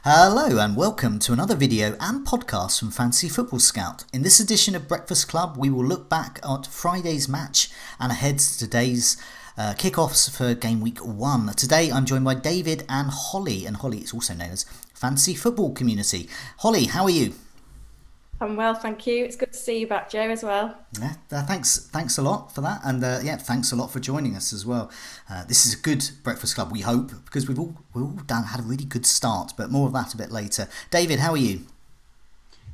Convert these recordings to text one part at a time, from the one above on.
Hello and welcome to another video and podcast from Fantasy Football Scout. In this edition of Breakfast Club, we will look back at Friday's match and ahead to today's kickoffs for Game Week 1. Today I'm joined by David and Holly, and Holly is also known as Fantasy Football Community. Holly, how are you? I'm well, thank you. It's good to see you back, Joe, as well. Yeah, thanks a lot for that, and thanks a lot for joining us as well. This is a good Breakfast Club, we hope, because we've all had a really good start, but more of that a bit later. David, how are you?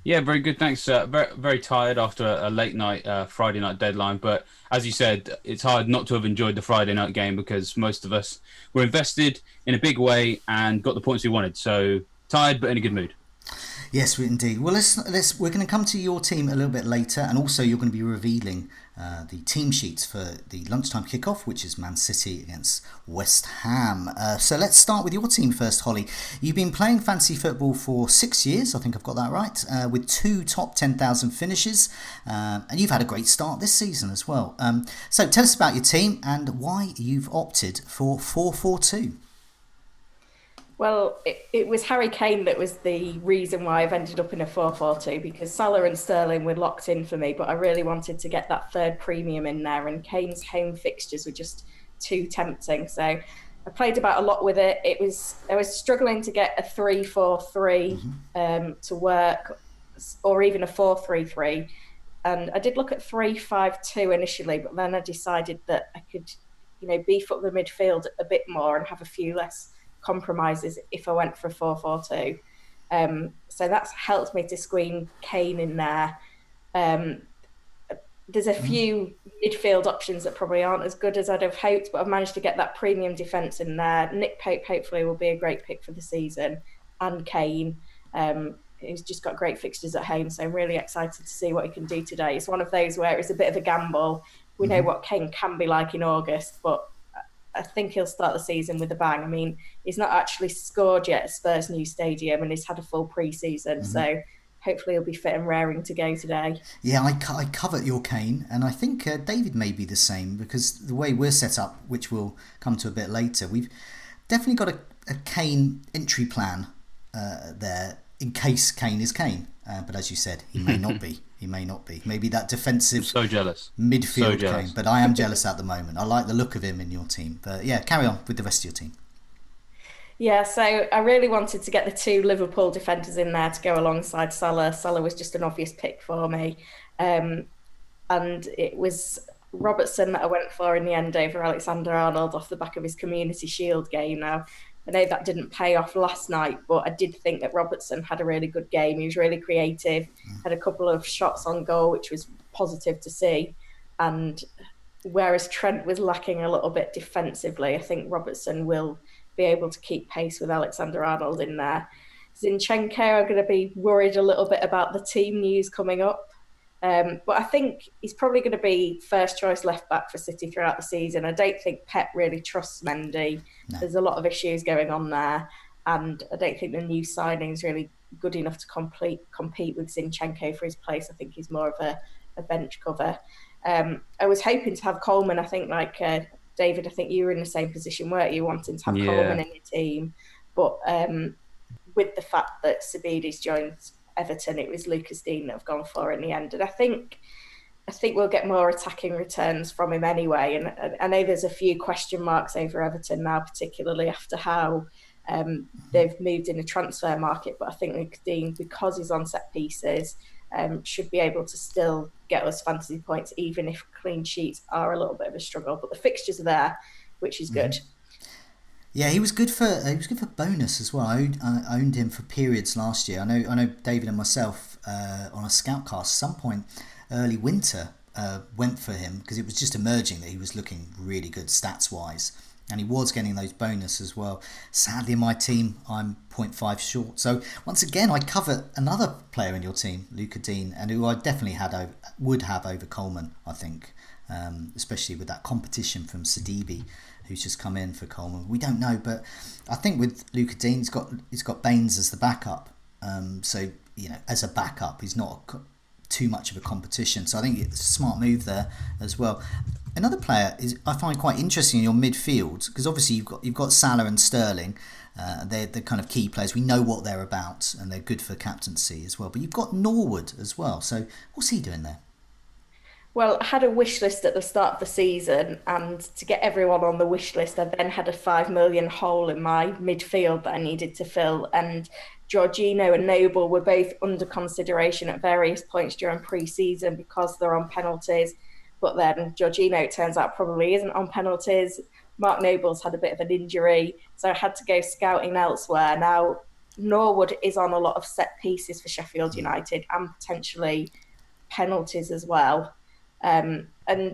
Yeah, very good, thanks. Very tired after a late night Friday night deadline, but as you said, it's hard not to have enjoyed the Friday night game because most of us were invested in a big way and got the points we wanted. So tired, but in a good mood. Yes, indeed. Well, we're going to come to your team a little bit later, and also you're going to be revealing the team sheets for the lunchtime kickoff, which is Man City against West Ham. So let's start with your team first, Holly. You've been playing fantasy football for 6 years, I think I've got that right, with 2 top 10,000 finishes, and you've had a great start this season as well. So tell us about your team and why you've opted for 4-4-2. Well, it was Harry Kane that was the reason why I've ended up in a 4-4-2 because Salah and Sterling were locked in for me, but I really wanted to get that third premium in there, and Kane's home fixtures were just too tempting. So I played about a lot with it. I was struggling to get a 3-4-3 to work, or even a 4-3-3. And I did look at 3-5-2 initially, but then I decided that I could, beef up the midfield a bit more and have a few less compromises if I went for a 4-4-2. So that's helped me to squeeze Kane in there. There's a few midfield options that probably aren't as good as I'd have hoped, but I've managed to get that premium defence in there. Nick Pope hopefully will be a great pick for the season, and Kane, who's just got great fixtures at home, so I'm really excited to see what he can do today. It's one of those where it's a bit of a gamble. We know what Kane can be like in August, but I think he'll start the season with a bang. I mean, he's not actually scored yet at Spurs' new stadium, and he's had a full pre-season, so hopefully he'll be fit and raring to go today. Yeah, I covet your Kane, and I think David may be the same, because the way we're set up, which we'll come to a bit later, we've definitely got a Kane entry plan there in case Kane is Kane. But as you said, he may not be. He may not be. Maybe that defensive So jealous. Midfield Kane. But I am jealous at the moment. I like the look of him in your team. But yeah, carry on with the rest of your team. Yeah, so I really wanted to get the 2 Liverpool defenders in there to go alongside Salah. Salah was just an obvious pick for me. And it was Robertson that I went for in the end over Alexander-Arnold off the back of his Community Shield game. Now, I know that didn't pay off last night, but I did think that Robertson had a really good game. He was really creative, had a couple of shots on goal, which was positive to see. And whereas Trent was lacking a little bit defensively, I think Robertson will be able to keep pace with Alexander-Arnold in there. Zinchenko, I'm going to be worried a little bit about the team news coming up. But I think he's probably going to be first choice left back for City throughout the season. I don't think Pep really trusts Mendy. No. There's a lot of issues going on there, and I don't think the new signing is really good enough to compete with Zinchenko for his place. I think he's more of a bench cover. I was hoping to have Coleman. I think David, I think you were in the same position, weren't you, wanting to have Coleman in your team, but with the fact that Sabidi's joined Everton, it was Lucas Dean that I've gone for in the end, and I think we'll get more attacking returns from him anyway. And I know there's a few question marks over Everton now, particularly after how they've moved in the transfer market. But I think Lucas Dean, because he's on set pieces, should be able to still get us fantasy points, even if clean sheets are a little bit of a struggle. But the fixtures are there, which is good. Yeah, he was good for bonus as well. I owned him for periods last year. I know David and myself on a scoutcast some point early winter went for him because it was just emerging that he was looking really good stats wise, and he was getting those bonus as well. Sadly, in my team, I'm 0.5 short. So once again, I cover another player in your team, Luca Dean, and who I definitely would have over Coleman, I think, especially with that competition from Sidibe, who's just come in for Coleman. We don't know, but I think with Luca Dean, he's got Baines as the backup. So as a backup, he's not too much of a competition. So I think it's a smart move there as well. Another player I find quite interesting in your midfield, because obviously you've got Salah and Sterling. They're the kind of key players. We know what they're about, and they're good for captaincy as well. But you've got Norwood as well. So what's he doing there? Well, I had a wish list at the start of the season, and to get everyone on the wish list, I then had a 5 million hole in my midfield that I needed to fill. And Jorginho and Noble were both under consideration at various points during pre-season because they're on penalties. But then Jorginho, it turns out, probably isn't on penalties. Mark Noble's had a bit of an injury, so I had to go scouting elsewhere. Now, Norwood is on a lot of set pieces for Sheffield United and potentially penalties as well. And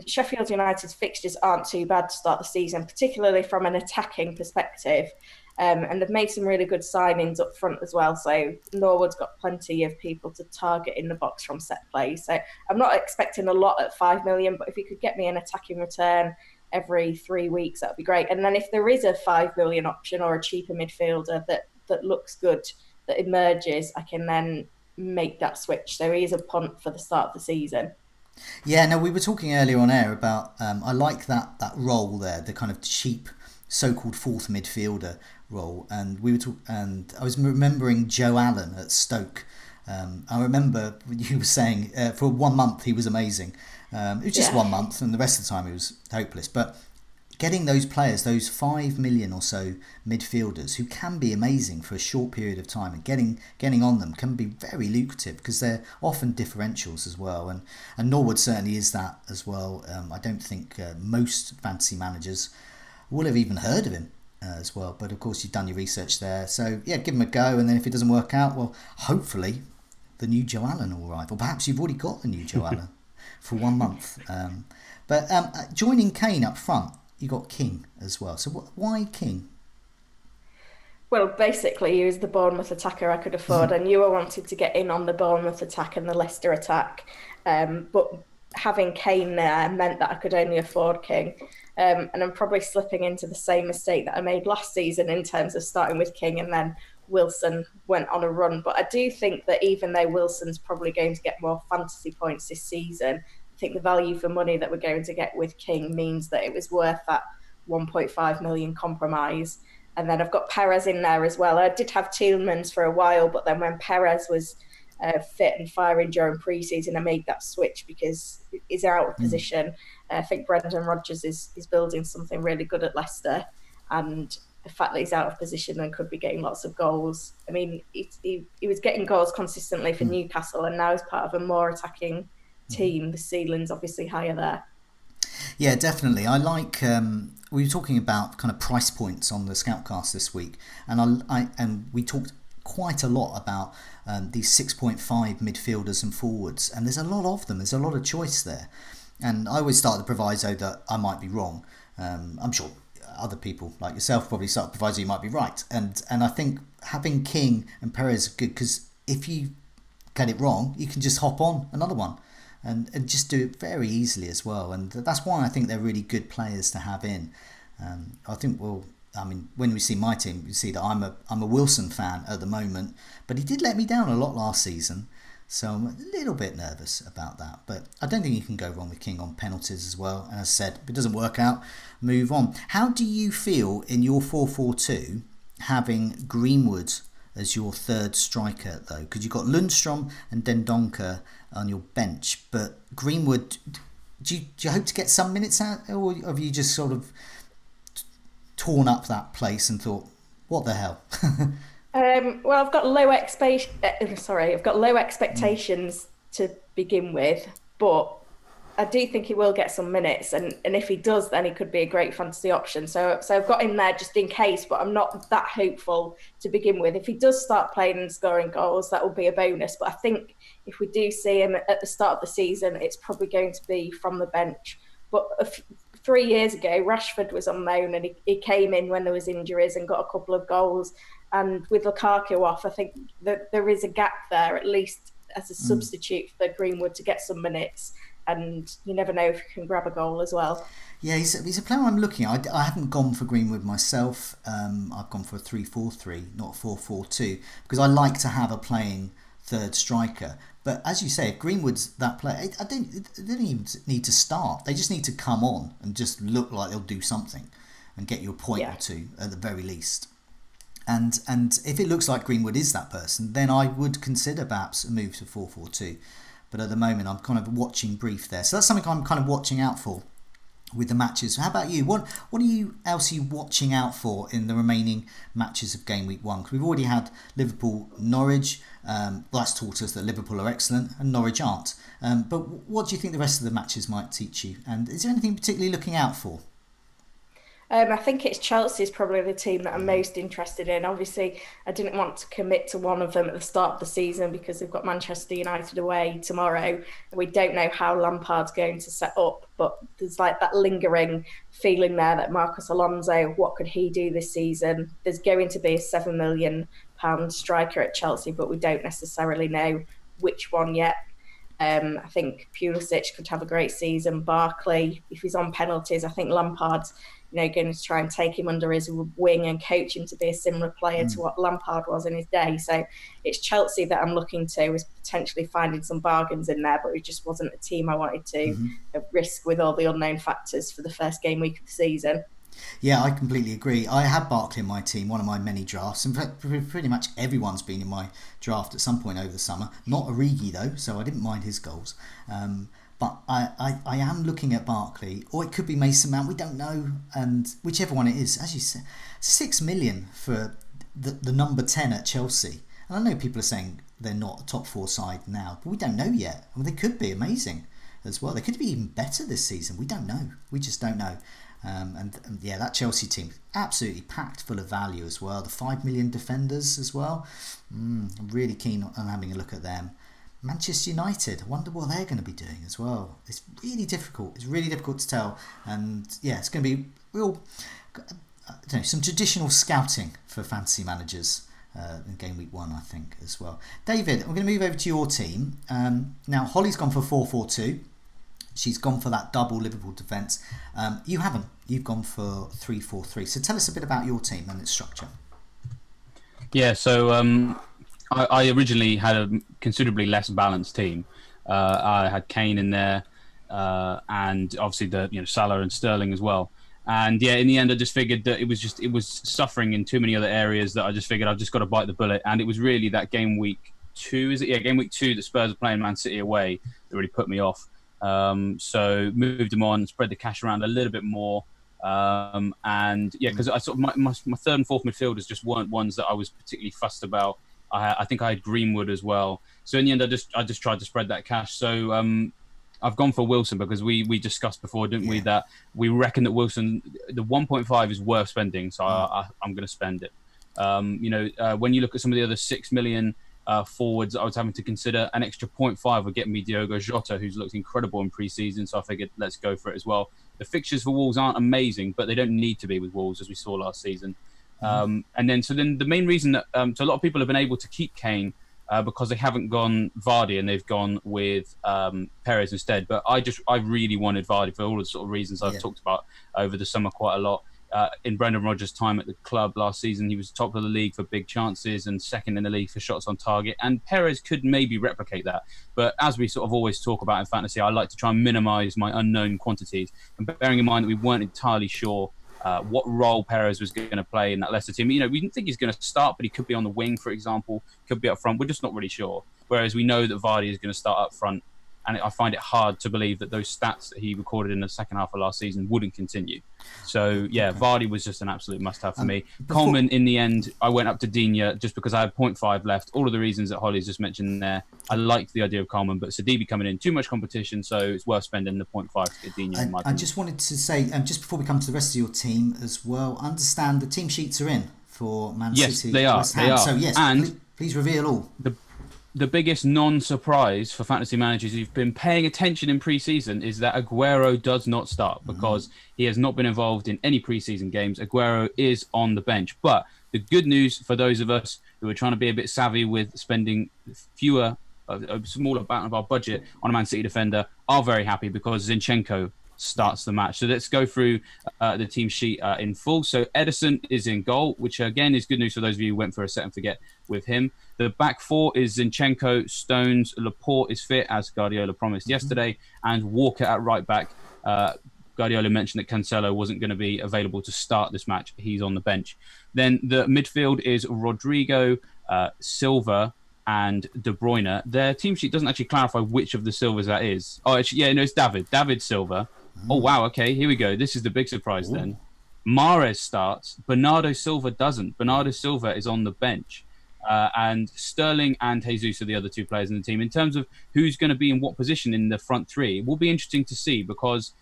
Sheffield United's fixtures aren't too bad to start the season, particularly from an attacking perspective. And they've made some really good signings up front as well. So Norwood's got plenty of people to target in the box from set play. So I'm not expecting a lot at 5 million, but if you could get me an attacking return every 3 weeks, that would be great. And then if there is a 5 million option or a cheaper midfielder that looks good, that emerges, I can then make that switch. So he is a punt for the start of the season. Yeah, no, we were talking earlier on air about I like that role there, the kind of cheap so-called fourth midfielder role, and and I was remembering Joe Allen at Stoke. I remember you were saying for 1 month he was amazing. It was just 1 month, and the rest of the time he was hopeless. But getting those players, those 5 million or so midfielders who can be amazing for a short period of time, and getting on them can be very lucrative because they're often differentials as well. And Norwood certainly is that as well. I don't think most fantasy managers will have even heard of him as well. But of course, you've done your research there. So yeah, give him a go. And then if it doesn't work out, well, hopefully the new Joe Allen will arrive. Or perhaps you've already got the new Joe Allen for 1 month. But joining Kane up front, you got King as well. So why King? Well, basically, he was the Bournemouth attacker I could afford. I knew I wanted to get in on the Bournemouth attack and the Leicester attack. But having Kane there meant that I could only afford King. And I'm probably slipping into the same mistake that I made last season in terms of starting with King and then Wilson went on a run. But I do think that even though Wilson's probably going to get more fantasy points this season, I think the value for money that we're going to get with King means that it was worth that 1.5 million compromise. And then I've got Perez in there as well. I did have Tielemans for a while, but then when Perez was fit and firing during pre-season, I made that switch because he's out of position. I think Brendan Rodgers is building something really good at Leicester, and the fact that he's out of position and could be getting lots of goals. I mean, he was getting goals consistently for Newcastle, and now he's part of a more attacking team. The ceiling's obviously higher there. Yeah, definitely. I like. We were talking about kind of price points on the Scoutcast this week, and we talked quite a lot about these 6.5 midfielders and forwards, and there's a lot of them. There's a lot of choice there, and I always start the proviso that I might be wrong. I'm sure other people like yourself probably start the proviso you might be right, and I think having King and Perez are good because if you get it wrong, you can just hop on another one. And just do it very easily as well, and that's why I think they're really good players to have in. I think when we see my team, you see that I'm a Wilson fan at the moment, but he did let me down a lot last season, so I'm a little bit nervous about that. But I don't think you can go wrong with King on penalties as well. And as I said, if it doesn't work out, move on. How do you feel in your 4-4-2 having Greenwood as your third striker though? Because you've got Lundstrom and Dendoncker on your bench, but Greenwood, do you hope to get some minutes out, or have you just sort of torn up that place and thought, what the hell? Well, I've got low expectations to begin with, but I do think he will get some minutes, and if he does, then he could be a great fantasy option. So I've got him there just in case, but I'm not that hopeful to begin with. If he does start playing and scoring goals, that will be a bonus. But I think if we do see him at the start of the season, it's probably going to be from the bench. But 3 years ago, Rashford was on loan, and he came in when there was injuries and got a couple of goals. And with Lukaku off, I think that there is a gap there, at least as a substitute for Greenwood to get some minutes. And you never know if you can grab a goal as well. Yeah, he's a player I'm looking at. I haven't gone for Greenwood myself. I've gone for a 3-4-3, not 4-4-2, because I like to have a playing third striker. But as you say, if Greenwood's that player, they don't even need to start. They just need to come on and just look like they'll do something and get you a point or two at the very least. And if it looks like Greenwood is that person, then I would consider perhaps a move to 4-4-2. But at the moment, I'm kind of watching brief there. So that's something I'm kind of watching out for with the matches. How about you? What else are you watching out for in the remaining matches of Game Week 1? Because we've already had Liverpool-Norwich. Well, that's taught us that Liverpool are excellent and Norwich aren't. But what do you think the rest of the matches might teach you? And is there anything particularly looking out for? I think it's Chelsea's probably the team that I'm most interested in. Obviously, I didn't want to commit to one of them at the start of the season because they've got Manchester United away tomorrow. And we don't know how Lampard's going to set up, but there's like that lingering feeling there that Marcos Alonso, what could he do this season? There's going to be a £7 million striker at Chelsea, but we don't necessarily know which one yet. I think Pulisic could have a great season. Barkley, if he's on penalties, I think Lampard's going to try and take him under his wing and coach him to be a similar player to what Lampard was in his day. So it's Chelsea that I'm looking to as potentially finding some bargains in there, but it just wasn't a team I wanted to risk with all the unknown factors for the first game week of the season. Yeah, I completely agree. I had Barkley in my team, one of my many drafts, and pretty much everyone's been in my draft at some point over the summer. Not Origi though, so I didn't mind his goals. But I am looking at Barkley, or it could be Mason Mount. We don't know, and whichever one it is, as you said, £6 million for the number 10 at Chelsea. And I know people are saying they're not a top 4 side now, but we don't know yet. I mean, they could be amazing as well. They could be even better this season. We don't know. We just don't know. And yeah, that Chelsea team absolutely packed full of value as well. The 5 million defenders as well. I'm really keen on having a look at them. Manchester United, I wonder what they're going to be doing as well. It's really difficult. It's really difficult to tell. And yeah, it's going to be real, some traditional scouting for fantasy managers in Game Week 1, I think, as well. David, I'm going to move over to your team. Now, Holly's gone for 4-4-2. She's gone for that double Liverpool defence. You haven't. You've gone for 3-4-3. So tell us a bit about your team and its structure. Yeah, so I originally had a considerably less balanced team. I had Kane in there, and obviously the Salah and Sterling as well. And yeah, in the end, I just figured that it was suffering in too many other areas that I just figured I've just got to bite the bullet. And it was really that game week 2, is it? Yeah, game week 2 that Spurs are playing Man City away that really put me off. So moved them on, spread the cash around a little bit more. And yeah, because I sort of my third and fourth midfielders just weren't ones that I was particularly fussed about. I think I had Greenwood as well. So in the end, I just tried to spread that cash. So I've gone for Wilson because we discussed before, didn't we, that we reckon that Wilson, the 1.5 is worth spending. So I'm going to spend it. When you look at some of the other 6 million forwards I was having to consider, an extra 0.5 would get me Diogo Jota, who's looked incredible in pre-season. So I figured let's go for it as well. The fixtures for Wolves aren't amazing, but they don't need to be with Wolves, as we saw last season. And then the main reason that so a lot of people have been able to keep Kane because they haven't gone Vardy and they've gone with Perez instead. But I really wanted Vardy for all the sort of reasons I've talked about over the summer quite a lot. In Brendan Rodgers' time at the club last season, he was top of the league for big chances and second in the league for shots on target. And Perez could maybe replicate that. But as we sort of always talk about in fantasy, I like to try and minimise my unknown quantities. And bearing in mind that we weren't entirely sure what role Perez was going to play in that Leicester team. We didn't think he's going to start, but he could be on the wing, for example, could be up front. We're just not really sure. Whereas we know that Vardy is going to start up front. And I find it hard to believe that those stats that he recorded in the second half of last season wouldn't continue. So, yeah, Vardy was just an absolute must-have for me. Coleman, in the end, I went up to Digne just because I had 0.5 left. All of the reasons that Holly's just mentioned there. I liked the idea of Coleman, but Sidibe coming in, too much competition, so it's worth spending the 0.5 to get Digne in my team. I just wanted to say, just before we come to the rest of your team as well, understand the team sheets are in for Man City. Yes, they are. West Ham. They are. So, yes, and please reveal all. The biggest non-surprise for fantasy managers who've been paying attention in pre-season is that Aguero does not start because he has not been involved in any pre-season games. Aguero is on the bench. But the good news for those of us who are trying to be a bit savvy with spending a smaller amount of our budget on a Man City defender are very happy because Zinchenko starts the match. So let's go through the team sheet in full. So Ederson is in goal, which again is good news for those of you who went for a set and forget with him. The back four is Zinchenko, Stones, Laporte is fit, as Guardiola promised yesterday, and Walker at right back. Guardiola mentioned that Cancelo wasn't going to be available to start this match. He's on the bench. Then the midfield is Rodrigo, Silva, and De Bruyne. Their team sheet doesn't actually clarify which of the Silvas that is. Oh, actually, yeah, no, it's David Silva. Oh, wow, okay, here we go. This is the big surprise then. Mahrez starts. Bernardo Silva doesn't. Bernardo Silva is on the bench. And Sterling and Jesus are the other two players in the team. In terms of who's going to be in what position in the front three, it will be interesting to see because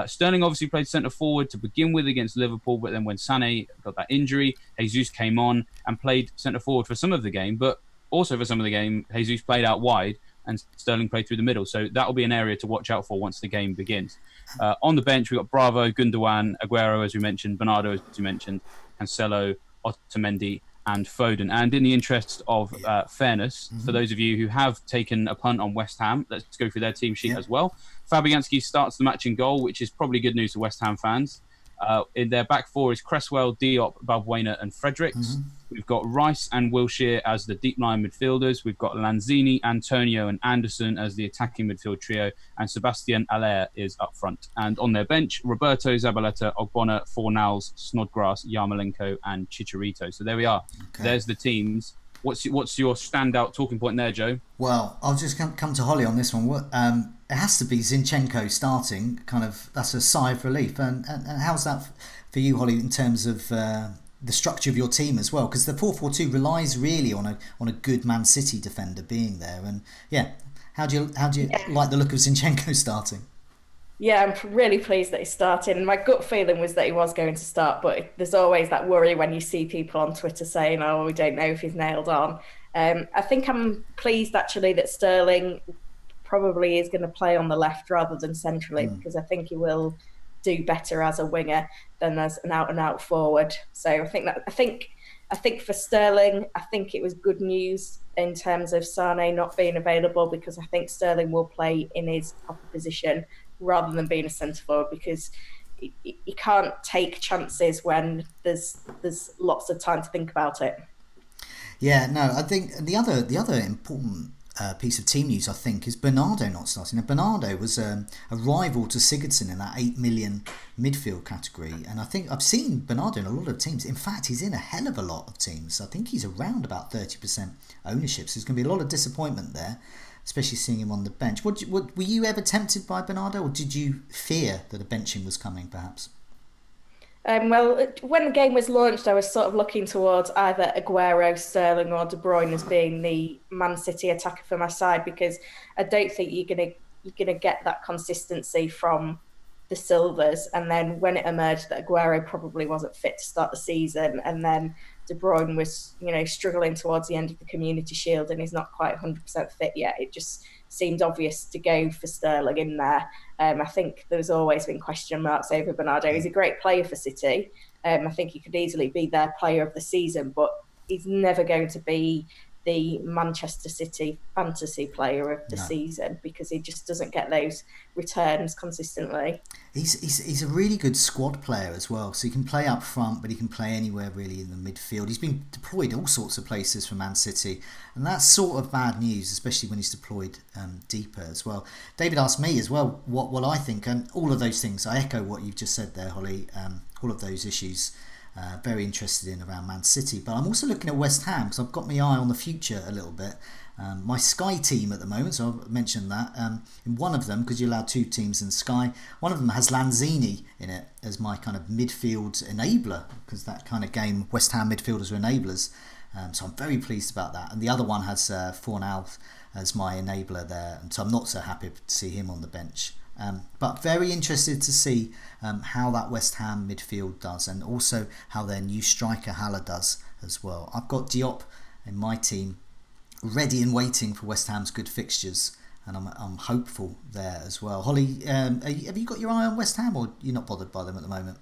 Sterling obviously played centre forward to begin with against Liverpool, but then when Sané got that injury, Jesus came on and played centre forward for some of the game, but also for some of the game, Jesus played out wide and Sterling played through the middle. So that will be an area to watch out for once the game begins. On the bench, we've got Bravo, Gundogan, Aguero, as we mentioned, Bernardo, as we mentioned, Cancelo, Otamendi, and Foden. And in the interest of fairness, for those of you who have taken a punt on West Ham, let's go through their team sheet as well. Fabianski starts the match in goal, which is probably good news for West Ham fans. In their back four is Cresswell, Diop, Balbuena, and Fredericks. We've got Rice and Wilshere as the deep line midfielders. We've got Lanzini, Antonio, and Anderson as the attacking midfield trio. And Sebastian Aller is up front. And on their bench, Roberto, Zabaleta, Ogbonna, Fornals, Snodgrass, Yarmolenko, and Chicharito. So there we are. Okay. There's the teams. What's your standout talking point there, Joe? Well, I'll just come to Holly on this one. It has to be Zinchenko starting. Kind of, that's a sigh of relief. And how's that for you, Holly, in terms of the structure of your team as well? Because the 4-4-2 relies really on a good Man City defender being there. And yeah, how do you like the look of Zinchenko starting? Yeah, I'm really pleased that he's starting. My gut feeling was that he was going to start, but there's always that worry when you see people on Twitter saying, oh, we don't know if he's nailed on. I think I'm pleased actually that Sterling probably is going to play on the left rather than centrally, because I think he will do better as a winger than as an out-and-out forward. So I think for Sterling, I think it was good news in terms of Sané not being available, because I think Sterling will play in his proper position rather than being a centre forward, because you can't take chances when there's lots of time to think about it. Yeah, no, I think the other important piece of team news, I think, is Bernardo not starting. Now, Bernardo was a rival to Sigurdsson in that 8 million midfield category, and I think I've seen Bernardo in a lot of teams. In fact, he's in a hell of a lot of teams. I think he's around about 30% ownership, so there's going to be a lot of disappointment there, especially seeing him on the bench. Were you ever tempted by Bernardo, or did you fear that a benching was coming, perhaps? Well, when the game was launched, I was sort of looking towards either Aguero, Sterling, or De Bruyne as being the Man City attacker for my side, because I don't think you're gonna get that consistency from the Silvers. And then when it emerged that Aguero probably wasn't fit to start the season, and then De Bruyne was, struggling towards the end of the Community Shield and he's not quite 100% fit yet, it just seemed obvious to go for Sterling in there. I think there's always been question marks over Bernardo. He's a great player for City. I think he could easily be their player of the season, but he's never going to be the Manchester City fantasy player of the season, because he just doesn't get those returns consistently. He's a really good squad player as well, so he can play up front, but he can play anywhere really in the midfield. He's been deployed all sorts of places for Man City, and that's sort of bad news, especially when he's deployed deeper as well. David asked me as well what I think, and all of those things, I echo what you've just said there, Holly. All of those issues very interested in around Man City, but I'm also looking at West Ham because I've got my eye on the future a little bit. My Sky team at the moment, so I've mentioned that. In one of them, because you're allowed two teams in Sky, one of them has Lanzini in it as my kind of midfield enabler, because that kind of game, West Ham midfielders are enablers. So I'm very pleased about that. And the other one has Fornals as my enabler there, and so I'm not so happy to see him on the bench. But very interested to see how that West Ham midfield does, and also how their new striker Haller does as well. I've got Diop in my team, ready and waiting for West Ham's good fixtures, and I'm hopeful there as well. Holly, have you got your eye on West Ham, or you're not bothered by them at the moment?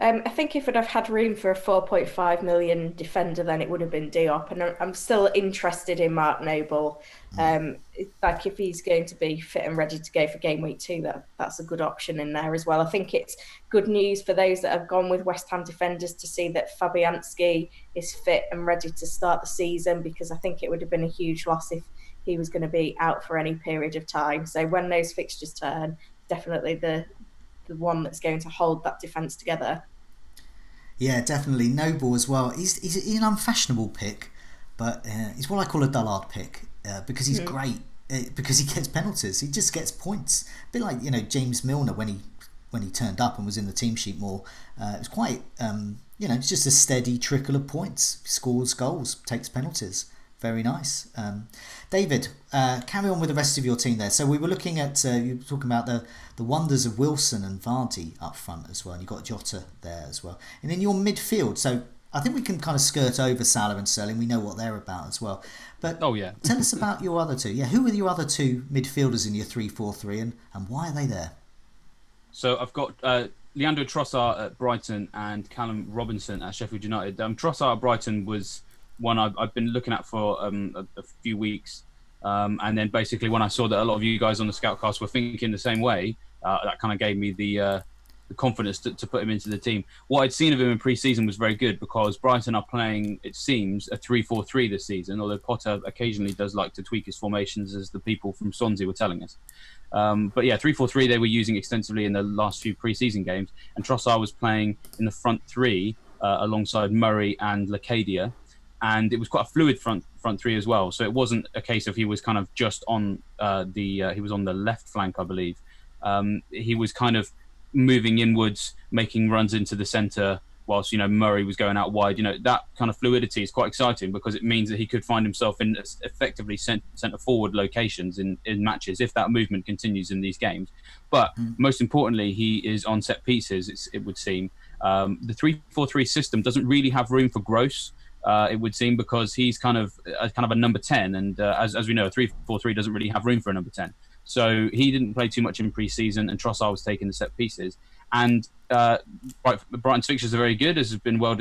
I think if I'd have had room for a 4.5 million defender, then it would have been Diop. And I'm still interested in Mark Noble. Like if he's going to be fit and ready to go for game week 2, that's a good option in there as well. I think it's good news for those that have gone with West Ham defenders to see that Fabianski is fit and ready to start the season, because I think it would have been a huge loss if he was going to be out for any period of time. So when those fixtures turn, definitely the the one that's going to hold that defence together. Yeah, definitely. Noble as well. He's an unfashionable pick, but he's what I call a dullard pick because he's great. Because he gets penalties, he just gets points. A bit like James Milner when he turned up and was in the team sheet more. It was quite it's just a steady trickle of points. Scores goals, takes penalties. Very nice. David, carry on with the rest of your team there. So we were looking at you were talking about the wonders of Wilson and Vardy up front as well, and you got Jota there as well. And in your midfield, so I think we can kind of skirt over Salah and Sterling. We know what they're about as well. But tell us about your other two. Yeah, who are your other two midfielders in your 3-4-3 and why are they there? So I've got Leandro Trossard at Brighton and Callum Robinson at Sheffield United. Trossard at Brighton was one I've been looking at for a few weeks. And then basically when I saw that a lot of you guys on the Scoutcast were thinking the same way, that kind of gave me the confidence to put him into the team. What I'd seen of him in pre-season was very good because Brighton are playing, it seems, a 3-4-3 this season, although Potter occasionally does like to tweak his formations, as the people from Swansea were telling us. But yeah, 3-4-3 they were using extensively in the last few pre-season games, and Trossard was playing in the front three alongside Murray and Lacadia, and it was quite a fluid front three as well. So it wasn't a case of he was kind of just on he was on the left flank, I believe. He was kind of moving inwards, making runs into the centre, whilst Murray was going out wide. That kind of fluidity is quite exciting because it means that he could find himself in effectively centre forward locations in matches if that movement continues in these games. But most importantly, he is on set pieces. It would seem the 3-4-3 system doesn't really have room for Gross. It would seem because he's kind of a number 10, and as we know, a 3-4-3 doesn't really have room for a number 10. So he didn't play too much in pre-season, and Trossard was taking the set pieces. And Brighton's fixtures are very good, as has been well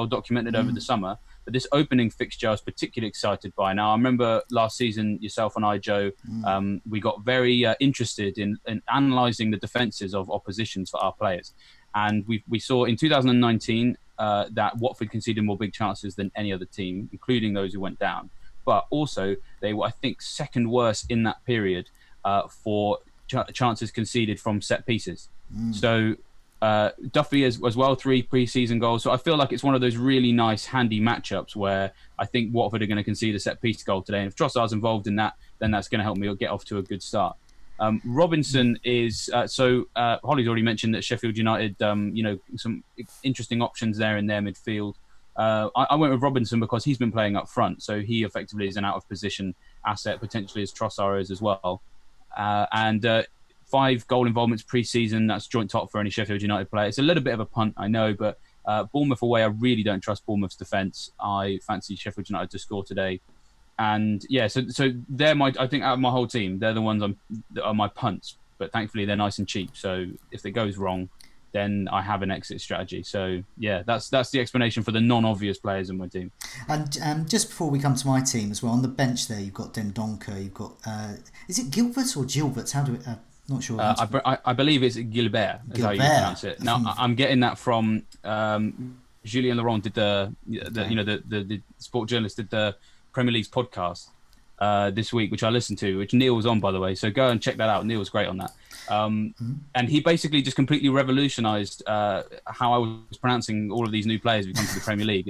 documented over the summer. But this opening fixture I was particularly excited by. Now, I remember last season, yourself and I, Joe, we got very interested in analysing the defences of oppositions for our players. And we saw in 2019 that Watford conceded more big chances than any other team, including those who went down. But also, they were, I think, second worst in that period for chances conceded from set pieces. So Duffy as well, 3 pre-season goals. So I feel like it's one of those really nice, handy matchups where I think Watford are going to concede a set-piece goal today. And if Trossard's involved in that, then that's going to help me get off to a good start. Robinson is Holly's already mentioned that Sheffield United, some interesting options there in their midfield. I went with Robinson because he's been playing up front, so he effectively is an out-of-position asset, potentially as Trossard is as well. And 5 goal involvements pre-season, that's joint top for any Sheffield United player. It's a little bit of a punt, I know, but Bournemouth away, I really don't trust Bournemouth's defence. I fancy Sheffield United to score today. And yeah, so they're I think out of my whole team, they're the ones that are my punts, but thankfully they're nice and cheap. So if it goes wrong, then I have an exit strategy. So yeah, that's the explanation for the non-obvious players in my team. And just before we come to my team as well, on the bench there, you've got Dendoncker, you've got is it Gilbert or Gilbert? How do it? Not sure. I believe it's Gilbert. Is how you pronounce it. Now I'm getting that from Julien Laurent did the sport journalist did the Premier League's podcast this week, which I listened to, which Neil was on, by the way. So go and check that out. Neil was great on that. And he basically just completely revolutionised how I was pronouncing all of these new players who come to the Premier League.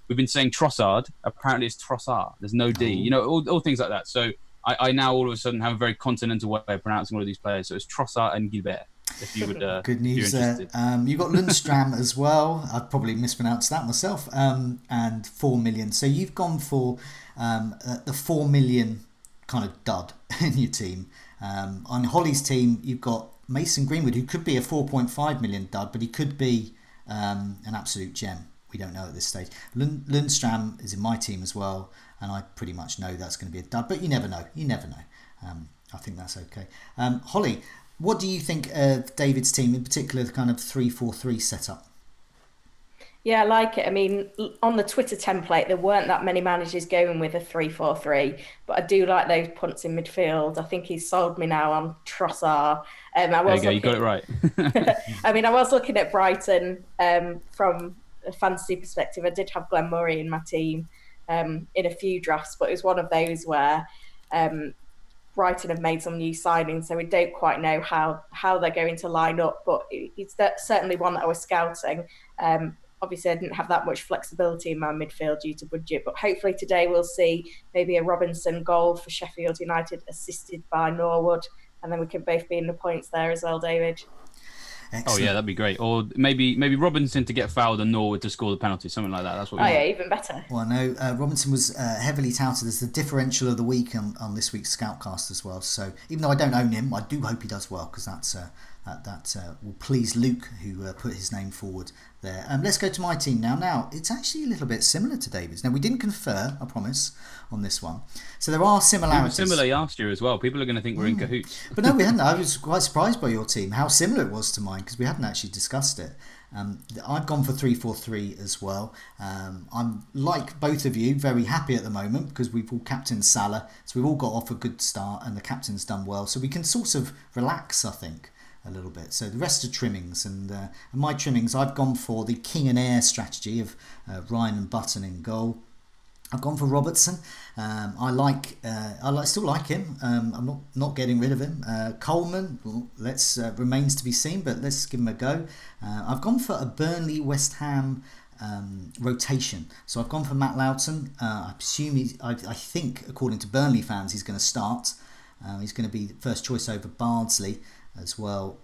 We've been saying Trossard. Apparently it's Trossard. There's no D. All things like that. So I now all of a sudden have a very continental way of pronouncing all of these players. So it's Trossard and Gilbert. If you would, good news there. You've got Lundstram as well. I'd probably mispronounced that myself. And 4 million. So you've gone for the 4 million kind of dud in your team. On Holly's team, you've got Mason Greenwood, who could be a 4.5 million dud, but he could be an absolute gem. We don't know at this stage. Lundstram is in my team as well, and I pretty much know that's going to be a dud, but you never know. I think that's okay. Holly, what do you think of David's team, in particular the kind of 3-4-3 setup? Yeah, I like it. I mean, on the Twitter template, there weren't that many managers going with a 3-4-3, but I do like those punts in midfield. I think he's sold me now on Trossard. You got it right. I mean, I was looking at Brighton from a fantasy perspective. I did have Glenn Murray in my team in a few drafts, but it was one of those where Brighton have made some new signings, so we don't quite know how they're going to line up, but it's certainly one that I was scouting. Obviously, I didn't have that much flexibility in my midfield due to budget, but hopefully today we'll see maybe a Robinson goal for Sheffield United assisted by Norwood, and then we can both be in the points there as well, David. Excellent. Oh yeah, that'd be great. Or maybe Robinson to get fouled and Norwood to score the penalty, something like that. That's what we want. Yeah, even better. Well, no, Robinson was heavily touted as the differential of the week on this week's Scoutcast as well. So even though I don't own him, I do hope he does well, because that will please Luke, who put his name forward there. Let's go to my team now. Now, it's actually a little bit similar to David's. Now, we didn't confer, I promise, on this one. So there are similarities. We were similar last year as well. People are going to think we're in cahoots. But no, we hadn't. I was quite surprised by your team, how similar it was to mine, because we hadn't actually discussed it. I've gone for 3-4-3 as well. I'm, like both of you, very happy at the moment because we've all captained Salah. So we've all got off a good start and the captain's done well. So we can sort of relax, I think, a little bit. So the rest are trimmings, and my trimmings, I've gone for the king and heir strategy of Ryan and Button in goal. I've gone for Robertson. I still like him. I'm not getting rid of him. Coleman, remains to be seen, but let's give him a go. I've gone for a Burnley West Ham rotation. So I've gone for Matt Loughton. I think according to Burnley fans, he's going to start. He's going to be first choice over Bardsley as well,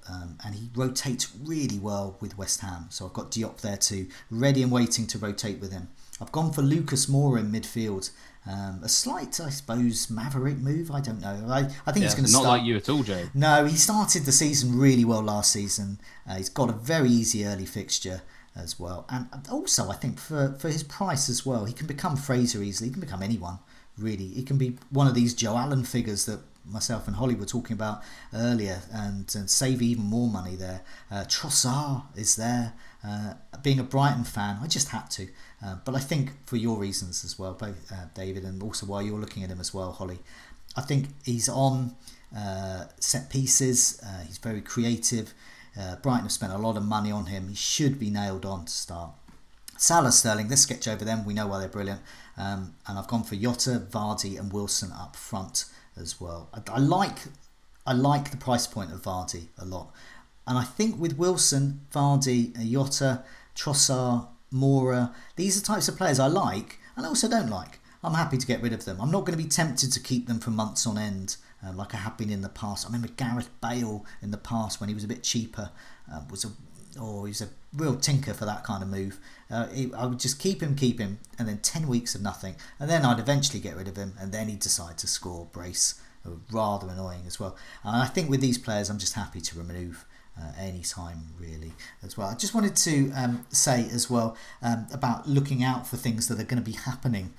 and he rotates really well with West Ham. So I've got Diop there too, ready and waiting to rotate with him. I've gone for Lucas Moura in midfield. A slight, I suppose, maverick move. I don't know. I think he's going to start. Not like you at all, Joe. No, he started the season really well last season. He's got a very easy early fixture as well. And also, I think for his price as well, he can become Fraser easily. He can become anyone, really. He can be one of these Joe Allen figures that myself and Holly were talking about earlier, and save even more money there. Trossard is there. Being a Brighton fan, I just had to. But I think for your reasons as well, both David, and also while you're looking at him as well, Holly, I think he's on set pieces. He's very creative. Brighton have spent a lot of money on him. He should be nailed on to start. Salah, Sterling, let's sketch over them. We know why they're brilliant. And I've gone for Jota, Vardy and Wilson up front as well. I like the price point of Vardy a lot. And I think with Wilson, Vardy, Jota, Trossard, Moura, these are types of players I like and I also don't like. I'm happy to get rid of them. I'm not going to be tempted to keep them for months on end like I have been in the past. I remember Gareth Bale in the past when he was a bit cheaper. He was a real tinker for that kind of move. I would just keep him, and then 10 weeks of nothing. And then I'd eventually get rid of him, and then he'd decide to score brace. Rather annoying as well. I think with these players, I'm just happy to remove any time really as well. I just wanted to say as well about looking out for things that are going to be happening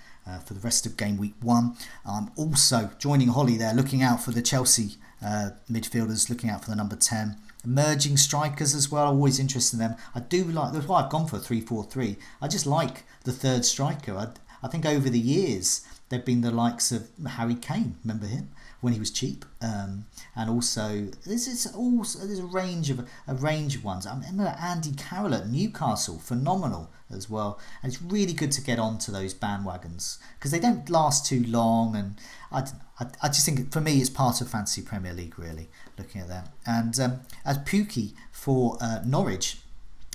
for the rest of game week 1. I'm also joining Holly there, looking out for the Chelsea midfielders, looking out for the number 10. Emerging strikers as well, always interested in them. I do like, that's why I've gone for a 3-4-3. I just like the third striker. I think over the years they've been the likes of Harry Kane, remember him when he was cheap, and also there's a range of ones. I remember Andy Carroll at Newcastle, phenomenal as well, and it's really good to get onto those bandwagons because they don't last too long, and I just think for me it's part of Fantasy Premier League really, looking at them. And as Pukki for Norwich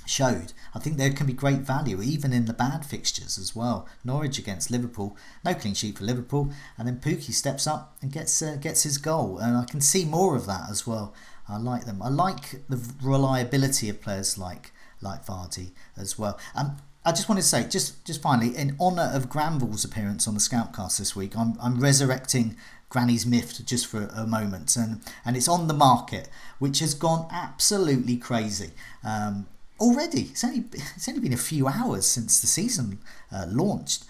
showed, I think there can be great value even in the bad fixtures as well. Norwich against Liverpool, no clean sheet for Liverpool, and then Pukki steps up and gets his goal, and I can see more of that as well. I like them. I like the reliability of players like Vardy as well. I just want to say, just finally, in honour of Granville's appearance on the Scoutcast this week, I'm resurrecting Granny's Myth just for a moment, and it's on the market, which has gone absolutely crazy. Already, it's only been a few hours since the season launched.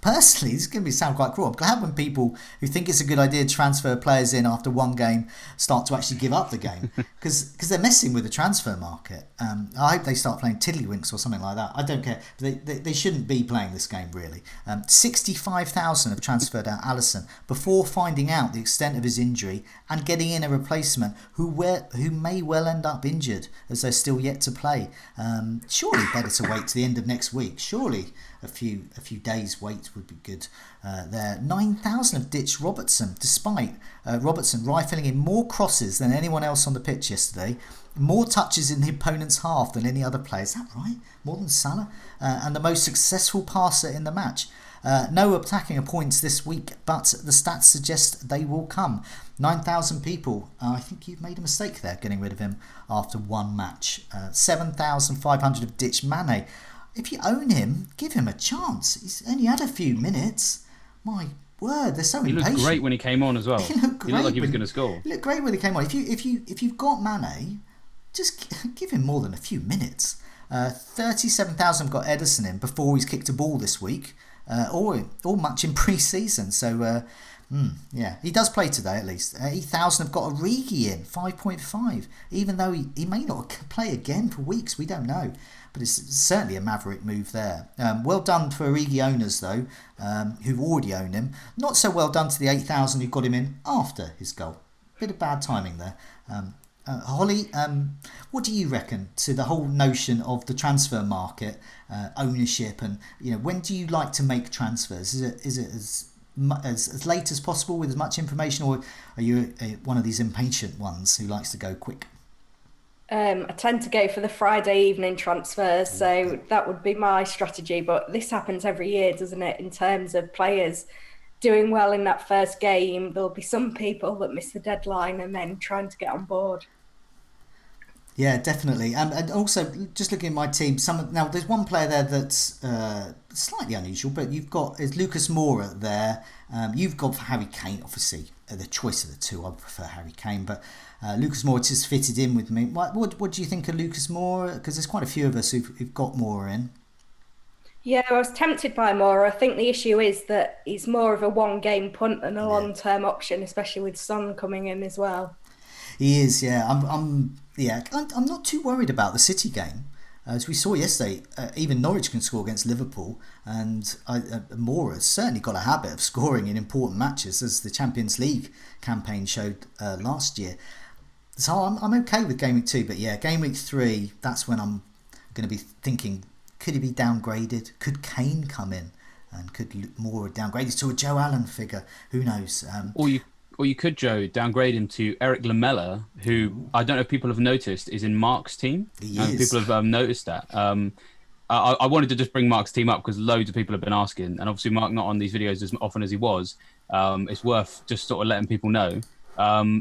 Personally, this is going to sound quite cruel. I'm glad when people who think it's a good idea to transfer players in after one game start to actually give up the game, because they're messing with the transfer market. I hope they start playing tiddlywinks or something like that. I don't care. They shouldn't be playing this game really. 65,000 have transferred out Alisson before finding out the extent of his injury and getting in a replacement who may well end up injured as they're still yet to play. Surely better to wait to the end of next week. Surely a few days wait would be good there. 9,000 have ditched Robertson, despite Robertson rifling in more crosses than anyone else on the pitch yesterday. More touches in the opponent's half than any other player. Is that right? More than Salah? And the most successful passer in the match. No attacking points this week, but the stats suggest they will come. 9,000 people. I think you've made a mistake there, getting rid of him after one match. 7,500 have ditched Mane. If you own him, give him a chance. He's only had a few minutes. My word, they're so impatient. He looked great when he came on as well. He looked like he was going to score. He looked great when he came on. If you've got Mane, just give him more than a few minutes. 37,000 have got Ederson in before he's kicked a ball this week. Or much in pre-season. So, he does play today at least. 8,000 have got Origi in, 5.5. Even though he may not play again for weeks, we don't know. But it's certainly a maverick move there. Well done for Origi owners, though, who've already owned him. Not so well done to the 8,000 who got him in after his goal. Bit of bad timing there. Holly, what do you reckon to the whole notion of the transfer market, ownership, and when do you like to make transfers? Is it as late as possible with as much information, or are you one of these impatient ones who likes to go quick? I tend to go for the Friday evening transfers, so that would be my strategy. But this happens every year, doesn't it? In terms of players doing well in that first game, there'll be some people that miss the deadline and then trying to get on board. Yeah, definitely. And also, just looking at my team, now there's one player there that's slightly unusual, but you've got Lucas Moura there. You've got Harry Kane, obviously. The choice of the two, I prefer Harry Kane, but Lucas Moura just fitted in with me. What do you think of Lucas Moura? Because there's quite a few of us who've got Moura in. Yeah, I was tempted by Moura. I think the issue is that he's more of a one-game punt than a long-term option, especially with Son coming in as well. He is, yeah. I'm not too worried about the City game. As we saw yesterday, even Norwich can score against Liverpool, and Moura's certainly got a habit of scoring in important matches, as the Champions League campaign showed last year. So I'm okay with Game Week 2, but yeah, Game Week 3, that's when I'm going to be thinking, could he be downgraded? Could Kane come in? And could Moura downgraded to a Joe Allen figure? Who knows? Or you could, Joe, downgrade him to Eric Lamela, who I don't know if people have noticed is in Mark's team. He is. People have noticed that. I wanted to just bring Mark's team up because loads of people have been asking, and obviously Mark not on these videos as often as he was. It's worth just sort of letting people know.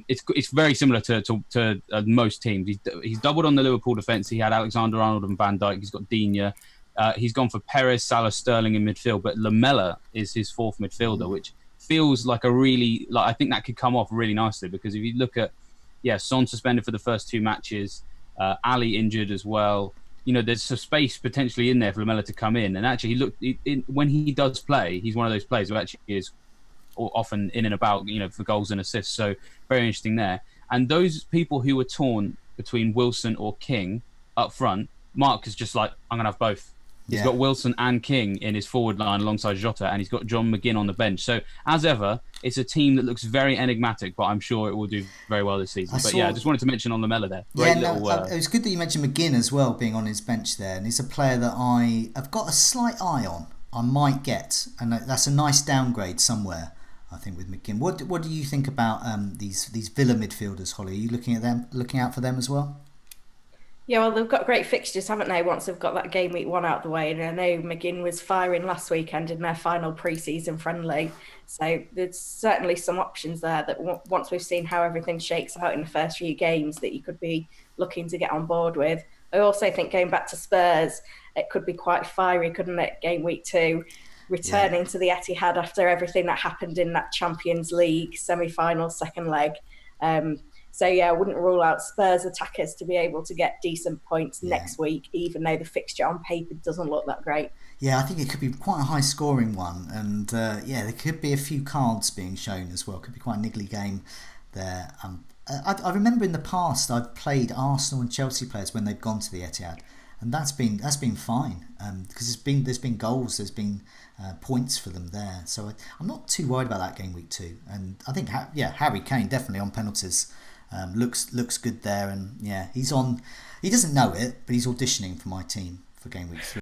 It's very similar to most teams. He's doubled on the Liverpool defence. He had Alexander-Arnold and Van Dijk. He's got Digne. He's gone for Perez, Salah, Sterling in midfield, but Lamela is his fourth midfielder, which feels like I think that could come off really nicely, because if you look at, Son suspended for the first two matches, Ali injured as well. There's some space potentially in there for Lamela to come in. And actually, when he does play, he's one of those players who actually is often in and about, for goals and assists. So very interesting there. And those people who were torn between Wilson or King up front, Mark is just like, I'm going to have both. He's got Wilson and King in his forward line alongside Jota, and he's got John McGinn on the bench. So, as ever, it's a team that looks very enigmatic, but I'm sure it will do very well this season. I just wanted to mention on Lamela there. It was good that you mentioned McGinn as well, being on his bench there. And he's a player that I have got a slight eye on. I might get, and that's a nice downgrade somewhere, I think, with McGinn. What do you think about these Villa midfielders, Holly? Are you looking out for them as well? Yeah, well, they've got great fixtures, haven't they, once they've got that Game Week 1 out of the way. And I know McGinn was firing last weekend in their final pre-season friendly. So there's certainly some options there that once we've seen how everything shakes out in the first few games, that you could be looking to get on board with. I also think going back to Spurs, it could be quite fiery, couldn't it, Game Week 2, returning to the Etihad after everything that happened in that Champions League semi-final second leg. So, I wouldn't rule out Spurs attackers to be able to get decent points next week, even though the fixture on paper doesn't look that great. Yeah, I think it could be quite a high-scoring one. And, there could be a few cards being shown as well. It could be quite a niggly game there. I remember in the past I've played Arsenal and Chelsea players when they've gone to the Etihad. And that's been fine, because there's been goals, there's been points for them there. So I'm not too worried about that Game Week 2. And I think, Harry Kane definitely on penalties. Looks good there, and he's on. He doesn't know it, but he's auditioning for my team for Game Week 3.